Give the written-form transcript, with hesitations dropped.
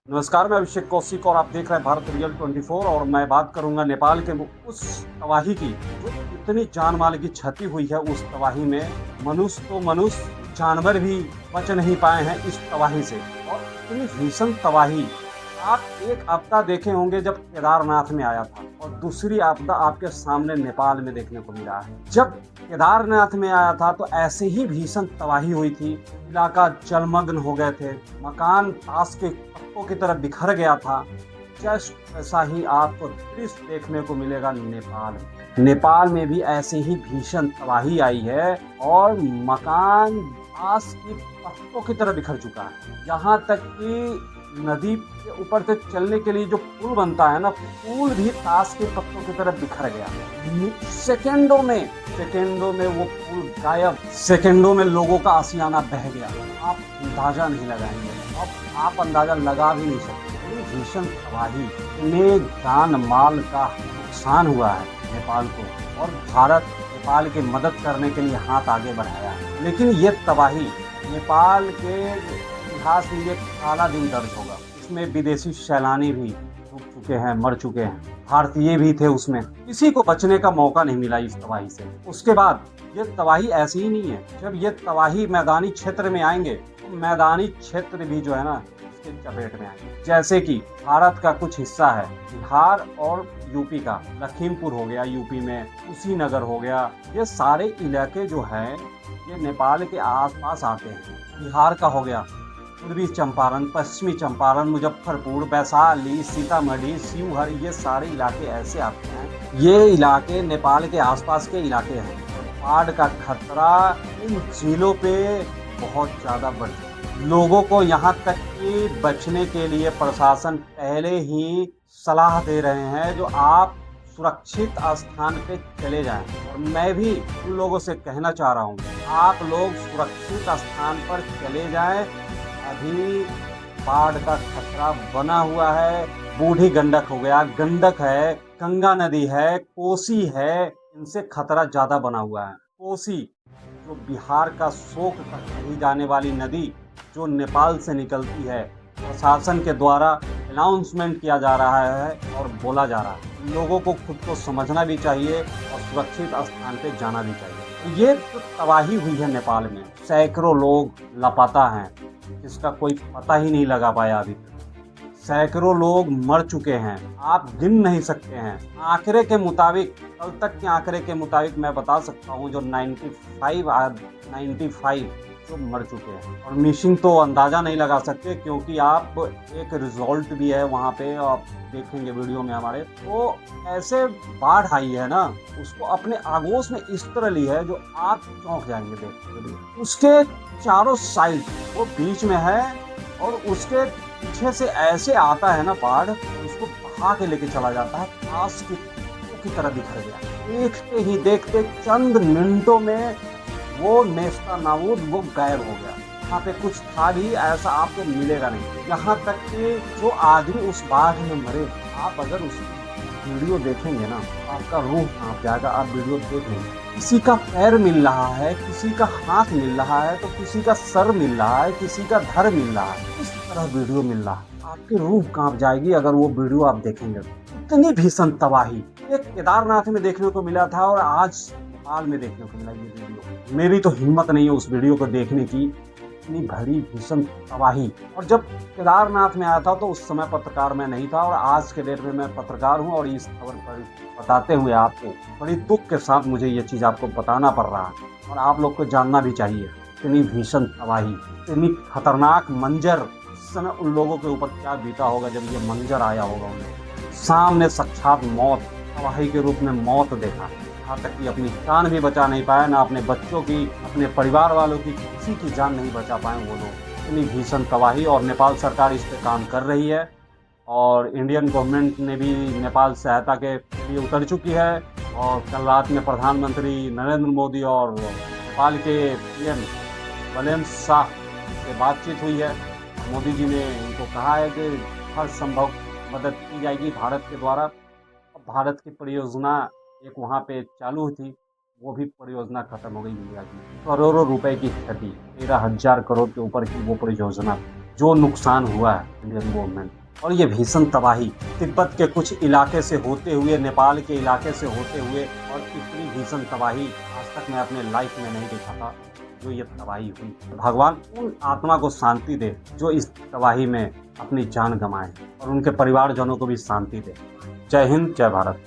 नमस्कार, मैं अभिषेक कौशिक और आप देख रहे हैं भारत रियल 24 और मैं बात करूंगा नेपाल के उस तबाही की जो इतनी जान माल की क्षति हुई है। उस तबाही में मनुष्य जानवर भी बच नहीं पाए हैं इस तबाही से। और इतनी भीषण तबाही आप एक आपदा देखे होंगे जब केदारनाथ में आया था, और दूसरी आपदा आपके सामने नेपाल में देखने को मिला है। जब केदारनाथ में आया था तो ऐसे ही भीषण तबाही हुई थी, इलाका जलमग्न हो गए थे, मकान ताश के पत्तों की तरह बिखर गया था। जस्ट ऐसा ही आपको दृश्य देखने को मिलेगा नेपाल में भी ऐसे ही भीषण तबाही आई है और मकान ताश के पत्तों की तरह बिखर चुका है। यहाँ तक कि नदी के ऊपर से चलने के लिए जो पुल बनता है ना, पुल भी ताश के पत्तों की तरह बिखर गया। सेकेंडों में वो पुल गायब, सेकेंडों में लोगों का आशियाना बह गया। आप अंदाजा नहीं लगाएंगे, अब आप अंदाजा लगा भी नहीं सकते। भीषण तबाही में जान माल का नुकसान हुआ है नेपाल को, और भारत नेपाल की मदद करने के लिए हाथ आगे बढ़ाया है। लेकिन ये तबाही नेपाल के इतिहास में एक काला दिन दर्ज होगा। इसमें विदेशी सैलानी भी डूब चुके हैं, मर चुके हैं, भारतीय भी थे उसमें। किसी को बचने का मौका नहीं मिला इस तबाही से। उसके बाद ये तबाही ऐसी ही नहीं है, जब ये तबाही मैदानी क्षेत्र में आएंगे तो मैदानी क्षेत्र भी जो है ना इसके चपेट में आएंगे। जैसे कि भारत का कुछ हिस्सा है, बिहार और यूपी का, लखीमपुर हो गया यूपी में, कुशीनगर हो गया, ये सारे इलाके जो हैं ये नेपाल के आसपास आते हैं। बिहार का हो गया पूर्वी चंपारण, पश्चिमी चंपारण, मुजफ्फरपुर, वैशाली, सीतामढ़ी, शिवहर, ये सारे इलाके ऐसे आते हैं। ये इलाके नेपाल के आसपास के इलाके हैं। बाढ़ का खतरा इन जिलों पे बहुत ज़्यादा बढ़ गया। लोगों को यहाँ तक कि बचने के लिए प्रशासन पहले ही सलाह दे रहे हैं जो आप सुरक्षित स्थान पे चले जाएं। और मैं भी उन लोगों से कहना चाह रहा हूँ, आप लोग सुरक्षित स्थान पर चले जाएं। अभी बाढ़ का खतरा बना हुआ है। बूढ़ी गंडक हो गया, गंडक है, गंगा नदी है, कोसी है, इनसे खतरा ज्यादा बना हुआ है। कोसी जो बिहार का शोक तक कही जाने वाली नदी जो नेपाल से निकलती है, प्रशासन के द्वारा अनाउंसमेंट किया जा रहा है और बोला जा रहा है। लोगों को खुद को समझना भी चाहिए और सुरक्षित स्थान पे जाना भी चाहिए। ये जो तबाही हुई है नेपाल में, सैकड़ों लोग लापता हैं जिसका कोई पता ही नहीं लगा पाया अभी तक। सैकड़ों लोग मर चुके हैं, आप गिन नहीं सकते हैं। आंकड़े के मुताबिक, कल तक के आंकड़े के मुताबिक मैं बता सकता हूँ जो 95 जो मर चुके हैं। और मिसिंग तो अंदाजा नहीं लगा सकते, क्योंकि आप एक रिजल्ट भी है वहाँ पे, आप देखेंगे वीडियो में हमारे, तो ऐसे बाढ़ आई है ना, उसको अपने आगोश में इस तरह ली है जो आप चौंक जाएंगे देखने के लिए। उसके चारों साइड वो बीच में है और उसके पीछे से ऐसे आता है ना बाढ़, उसको बहा के लेके चला जाता है। ताश की तरह बिखर गया। देखते ही देखते चंद मिनटों में वो नेस्ता नाबूद, वो गायब हो गया। यहाँ पे कुछ था भी ऐसा आपको मिलेगा नहीं। यहाँ तक कि जो आदमी उस बाढ़ में मरे, आप अगर उस वीडियो देखेंगे ना, आपका रूह कांप जाएगा। आप वीडियो देख लेंगे, किसी का पैर मिल रहा है, किसी का हाथ मिल रहा है, तो किसी का सर मिल रहा है, किसी का धड़ मिल रहा है। इस तरह वीडियो मिल रहा है, आपकी रूह कांप जाएगी अगर वो वीडियो आप देखेंगे। इतनी भीषण तबाही एक केदारनाथ में देखने को मिला था और आज नेपाल में देखने को मिला ये वीडियो। मेरी तो हिम्मत नहीं है उस वीडियो को देखने की, इतनी भरी भीषण तबाही। और जब केदारनाथ में आया था तो उस समय पत्रकार मैं नहीं था, और आज के डेट में मैं पत्रकार हूँ और इस खबर पर बताते हुए आपको बड़ी दुख के साथ मुझे ये चीज़ आपको बताना पड़ रहा है। और आप लोग को जानना भी चाहिए इतनी भीषण तबाही, इतनी खतरनाक मंजर उस समय उन लोगों के ऊपर क्या बीता होगा जब ये मंजर आया होगा। उन्हें सामने साक्षात मौत, तबाही के रूप में मौत देखा। यहाँ तक कि अपनी जान भी बचा नहीं पाए, ना अपने बच्चों की, अपने परिवार वालों की, किसी की जान नहीं बचा पाए वो लोग। इतनी भीषण तबाही, और नेपाल सरकार इस पे काम कर रही है और इंडियन गवर्नमेंट ने भी नेपाल सहायता के लिए उतर चुकी है। और कल रात में प्रधानमंत्री नरेंद्र मोदी और नेपाल के पीएम बलेन्द्र शाह से बातचीत हुई है। मोदी जी ने उनको कहा है कि हर संभव मदद की जाएगी भारत के द्वारा। भारत की परियोजना एक वहाँ पे चालू थी, वो भी परियोजना खत्म हो गई इंडिया की। करोड़ों रुपए की क्षति, 13,000 करोड़ के ऊपर की वो परियोजना। जो नुकसान हुआ है इंडियन गवर्नमेंट, और ये भीषण तबाही तिब्बत के कुछ इलाके से होते हुए, नेपाल के इलाके से होते हुए, और इतनी भीषण तबाही आज तक मैं अपने लाइफ में नहीं देखा था जो ये तबाही हुई। भगवान उन आत्मा को शांति दे जो इस तबाही में अपनी जान गंवाए, और उनके परिवारजनों को भी शांति दे। जय हिंद, जय भारत।